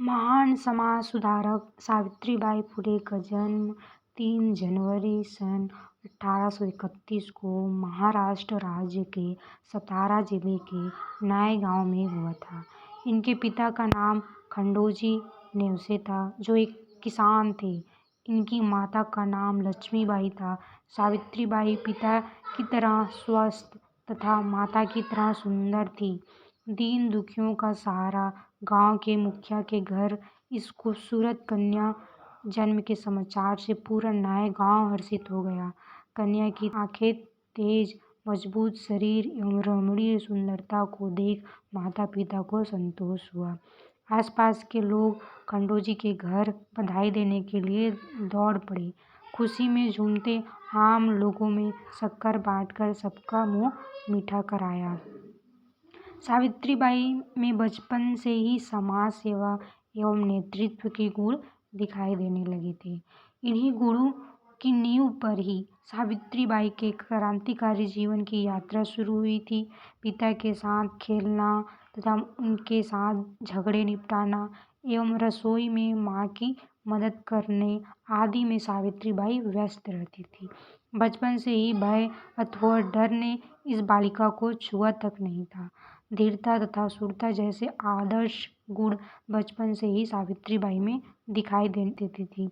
महान समाज सुधारक सावित्रीबाई फुले का जन्म 3 जनवरी सन 1831 को महाराष्ट्र राज्य के सातारा जिले के नायगांव में हुआ था। इनके पिता का नाम खंडोजी नेवसे था, जो एक किसान थे। इनकी माता का नाम लक्ष्मीबाई था। सावित्रीबाई पिता की तरह स्वस्थ तथा माता की तरह सुंदर थी। दीन दुखियों का सहारा, गांव के मुखिया के घर इस खूबसूरत कन्या जन्म के समाचार से पूरा नया गांव हर्षित हो गया। कन्या की आंखें, तेज मजबूत शरीर एवं रमणीय सुंदरता को देख माता पिता को संतोष हुआ। आसपास के लोग खंडोजी के घर बधाई देने के लिए दौड़ पड़े। खुशी में झूमते आम लोगों में शक्कर बांटकर सबका मुंह मीठा कराया। सावित्रीबाई में बचपन से ही समाज सेवा एवं नेतृत्व के गुण दिखाई देने लगे थे। इन्हीं गुणों की नींव पर ही सावित्रीबाई के क्रांतिकारी जीवन की यात्रा शुरू हुई थी। पिता के साथ खेलना तथा उनके साथ झगड़े निपटाना एवं रसोई में मां की मदद करने आदि में सावित्रीबाई व्यस्त रहती थी। बचपन से ही भय अथवा डर ने इस बालिका को छुआ तक नहीं था। धीरता तथा शूरता जैसे आदर्श गुण बचपन से ही सावित्रीबाई में दिखाई देती थी।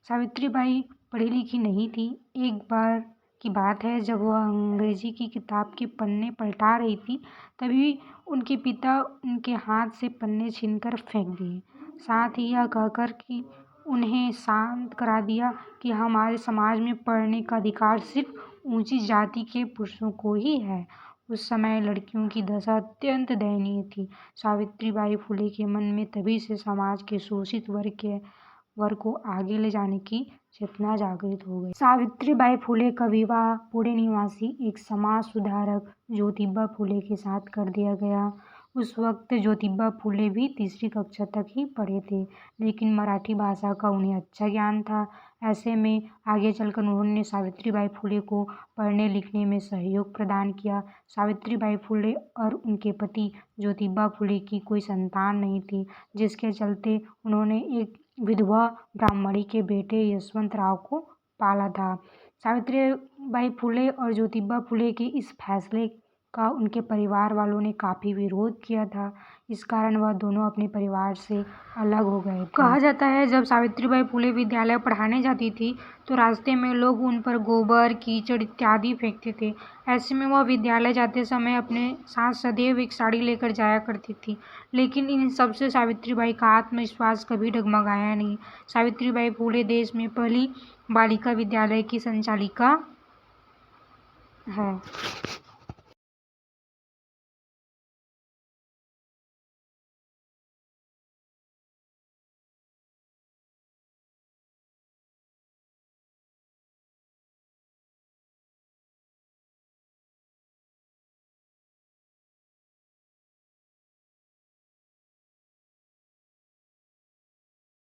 सावित्रीबाई पढ़ी लिखी नहीं थी। एक बार की बात है, जब वह अंग्रेजी की किताब के पन्ने पलटा रही थी, तभी उनके पिता उनके हाथ से पन्ने छीनकर फेंक दिए। साथ ही यह कहकर कि उन्हें शांत करा दिया कि हमारे समाज में पढ़ने का अधिकार सिर्फ ऊंची जाति के पुरुषों को ही है। उस समय लड़कियों की दशा अत्यंत दयनीय थी। सावित्रीबाई फुले के मन में तभी से समाज के शोषित वर्ग को आगे ले जाने की चेतना जागृत हो गई। सावित्रीबाई फुले का विवाह पुणे निवासी एक समाज सुधारक ज्योतिबा फुले के साथ कर दिया गया। उस वक्त ज्योतिबा फुले भी 3री कक्षा तक ही पढ़े थे, लेकिन मराठी भाषा का उन्हें अच्छा ज्ञान था। ऐसे में आगे चलकर उन्होंने सावित्रीबाई फुले को पढ़ने लिखने में सहयोग प्रदान किया। सावित्रीबाई फुले और उनके पति ज्योतिबा फुले की कोई संतान नहीं थी, जिसके चलते उन्होंने एक विधवा ब्राह्मणी के बेटे यशवंतराव को पाला था। सावित्रीबाई फुले और ज्योतिबा फुले के इस फैसले का उनके परिवार वालों ने काफी विरोध किया था। इस कारण वह दोनों अपने परिवार से अलग हो गए थे। कहा जाता है, जब सावित्रीबाई फुले विद्यालय पढ़ाने जाती थी तो रास्ते में लोग उन पर गोबर, कीचड़ इत्यादि फेंकते थे। ऐसे में वह विद्यालय जाते समय अपने साथ सदैव एक साड़ी लेकर जाया करती थी। लेकिन इन सबसे सावित्रीबाई का आत्मविश्वास कभी डगमगाया नहीं। सावित्रीबाई फुले देश में पहली बालिका विद्यालय की संचालिका है।